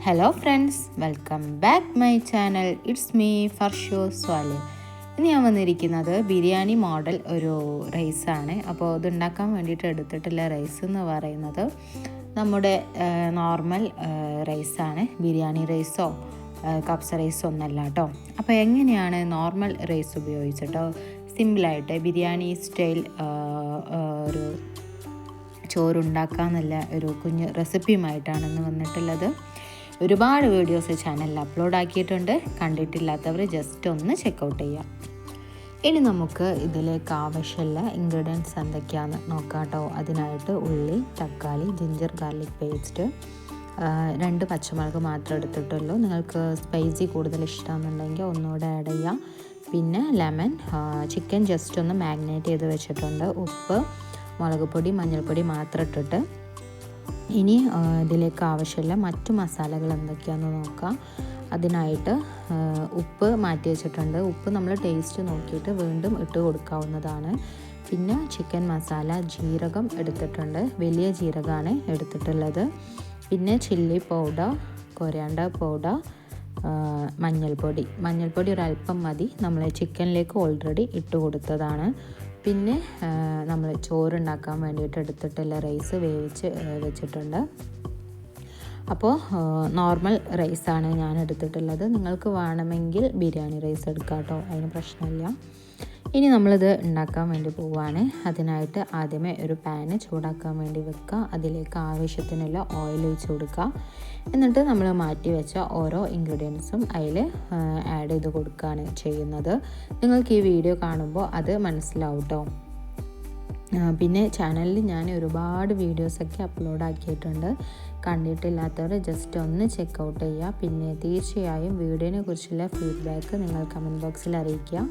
Hello friends, welcome back my channel. It's me ഫർഷോ സ്വാലി. ഇന്ന് ഞാൻ വന്നിരിക്കുന്നത് ബിരിയാണി മോഡൽ ഒരു റൈസാണ്. അപ്പോൾ ഇത് ഉണ്ടാക്കാൻ വേണ്ടിയിട്ട് എടുത്തിട്ടുള്ള റൈസ് എന്ന് പറയുന്നത് നമ്മുടെ നോർമൽ റൈസാണ്. ബിരിയാണി റൈസോ കപ്സ റൈസോ ഒന്നല്ല കേട്ടോ. അപ്പോൾ എങ്ങനെയാണ് നോർമൽ റൈസ് ഉപയോഗിച്ചിട്ടോ സിമ്പിളായിട്ട് ബിരിയാണി സ്റ്റൈൽ ഒരു ചോറുണ്ടാക്കാമെന്നുള്ള ഒരു കുഞ്ഞ് റെസിപ്പിയുമായിട്ടാണ് ഇന്ന് വന്നിട്ടുള്ളത്. ഒരുപാട് വീഡിയോസ് ചാനലിൽ അപ്ലോഡ് ആക്കിയിട്ടുണ്ട്. കണ്ടിട്ടില്ലാത്തവർ ജസ്റ്റ് ഒന്ന് ചെക്കൗട്ട് ചെയ്യാം. ഇനി നമുക്ക് ഇതിലേക്ക് ആവശ്യമുള്ള ഇൻഗ്രീഡിയൻസ് എന്തൊക്കെയാണെന്ന് നോക്കാം കേട്ടോ. അതിനായിട്ട് ഉള്ളി, തക്കാളി, ജിഞ്ചർ ഗാർലിക് പേസ്റ്റ്, 2 പച്ചമുളക് മാത്രമേ എടുത്തിട്ടുള്ളൂ. നിങ്ങൾക്ക് സ്പൈസി കൂടുതൽ ഇഷ്ടമാണെന്നുണ്ടെങ്കിൽ ഒന്നുകൂടെ ആഡ് ചെയ്യാം. പിന്നെ ലെമൺ, ചിക്കൻ ജസ്റ്റ് ഒന്ന് മാഗ്നേറ്റ് ചെയ്ത് വെച്ചിട്ടുണ്ട്. ഉപ്പ്, മുളക് പൊടി, മഞ്ഞൾപ്പൊടി മാത്രം ഇട്ടിട്ട്. ഇനി ഇതിലേക്ക് ആവശ്യമുള്ള മറ്റു മസാലകൾ എന്തൊക്കെയാണെന്ന് നോക്കാം. അതിനായിട്ട് ഉപ്പ് മാറ്റി വെച്ചിട്ടുണ്ട്. ഉപ്പ് നമ്മൾ ടേസ്റ്റ് നോക്കിയിട്ട് വീണ്ടും ഇട്ട് കൊടുക്കാവുന്നതാണ്. പിന്നെ ചിക്കൻ മസാല, ജീരകം എടുത്തിട്ടുണ്ട്. വലിയ ജീരകമാണ് എടുത്തിട്ടുള്ളത്. പിന്നെ ചില്ലി പൗഡർ, കൊറിയാണ്ടർ പൗഡർ, മഞ്ഞൾപ്പൊടി ഒരല്പം മതി. നമ്മൾ ചിക്കനിലേക്ക് ഓൾറെഡി ഇട്ട് കൊടുത്തതാണ്. പിന്നെ നമ്മൾ ചോറുണ്ടാക്കാൻ വേണ്ടിയിട്ട് എടുത്തിട്ടുള്ള റൈസ് വേവിച്ച് വെച്ചിട്ടുണ്ട്. അപ്പോൾ നോർമൽ റൈസാണ് ഞാൻ എടുത്തിട്ടുള്ളത്. നിങ്ങൾക്ക് വേണമെങ്കിൽ ബിരിയാണി റൈസ് എടുക്കാം കേട്ടോ, അതിന് പ്രശ്നമില്ല. ഇനി നമ്മളിത് ഉണ്ടാക്കാൻ വേണ്ടി പോവുകയാണ്. അതിനായിട്ട് ആദ്യമേ ഒരു പാന് ചൂടാക്കാൻ വേണ്ടി വെക്കുക. അതിലേക്ക് ആവശ്യത്തിനുള്ള ഓയിൽ ഒഴിച്ച് കൊടുക്കുക. എന്നിട്ട് നമ്മൾ മാറ്റി വെച്ച ഓരോ ഇൻഗ്രീഡിയൻസും അതിൽ ആഡ് ചെയ്ത് കൊടുക്കുകയാണ് ചെയ്യുന്നത്. നിങ്ങൾക്ക് ഈ വീഡിയോ കാണുമ്പോൾ അത് മനസ്സിലാവും കേട്ടോ. പിന്നെ ചാനലിൽ ഞാൻ ഒരുപാട് വീഡിയോസൊക്കെ അപ്ലോഡ് ആക്കിയിട്ടുണ്ട്. കണ്ടിട്ടില്ലാത്തവർ ജസ്റ്റ് ഒന്ന് ചെക്കൗട്ട് ചെയ്യുക. പിന്നെ തീർച്ചയായും വീഡിയോനെ കുറിച്ചുള്ള ഫീഡ്ബാക്ക് നിങ്ങൾ കമൻറ്റ് ബോക്സിൽ അറിയിക്കുക.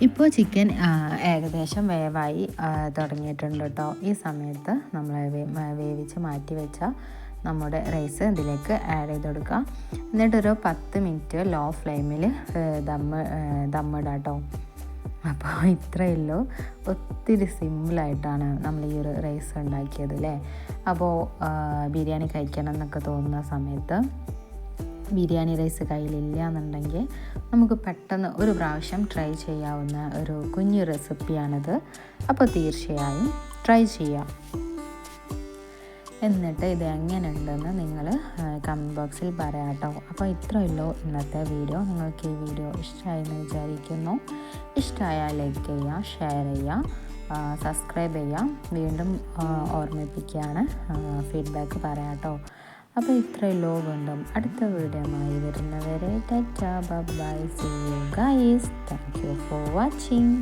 ഇപ്പോൾ ചിക്കൻ ഏകദേശം വേവായി തുടങ്ങിയിട്ടുണ്ട് കേട്ടോ. ഈ സമയത്ത് നമ്മൾ വേവിച്ച് മാറ്റി വെച്ച നമ്മുടെ റൈസ് ഇതിലേക്ക് ആഡ് ചെയ്ത് കൊടുക്കുക. എന്നിട്ടൊരു 10 മിനിറ്റ് ലോ ഫ്ലെയിമിൽ ദമ്മിടാം കേട്ടോ. അപ്പോൾ ഇത്രയേ ഉള്ളൂ. ഒത്തിരി സിമ്പിളായിട്ടാണ് നമ്മൾ ഈ ഒരു റൈസ് ഉണ്ടാക്കിയത് അല്ലേ. അപ്പോൾ ബിരിയാണി കഴിക്കണം എന്നൊക്കെ തോന്നുന്ന സമയത്ത് ബിരിയാണി റൈസ് കയ്യിലില്ല എന്നുണ്ടെങ്കിൽ നമുക്ക് പെട്ടെന്ന് ഒരു പ്രാവശ്യം ട്രൈ ചെയ്യാവുന്ന ഒരു കുഞ്ഞു റെസിപ്പിയാണിത്. അപ്പോൾ തീർച്ചയായും ട്രൈ ചെയ്യാം. എന്നിട്ട് ഇത് എങ്ങനെയുണ്ടെന്ന് നിങ്ങൾ കമൻറ്റ് ബോക്സിൽ പറയാം കേട്ടോ. അപ്പോൾ ഇത്രയല്ലോ ഇന്നത്തെ വീഡിയോ. നിങ്ങൾക്ക് ഈ വീഡിയോ ഇഷ്ടമായെന്ന് വിചാരിക്കുന്നു. ഇഷ്ടമായാൽ ലൈക്ക് ചെയ്യുക, ഷെയർ ചെയ്യുക, സബ്സ്ക്രൈബ് ചെയ്യുക. വീണ്ടും ഓർമ്മിപ്പിക്കുകയാണ്, ഫീഡ്ബാക്ക് പറയാം കേട്ടോ. അപ്പോൾ ഇത്രയല്ലോ. വീണ്ടും അടുത്ത വീഡിയോയുമായി വരുന്നവരെ tata bye, see you guys. Thank you for watching.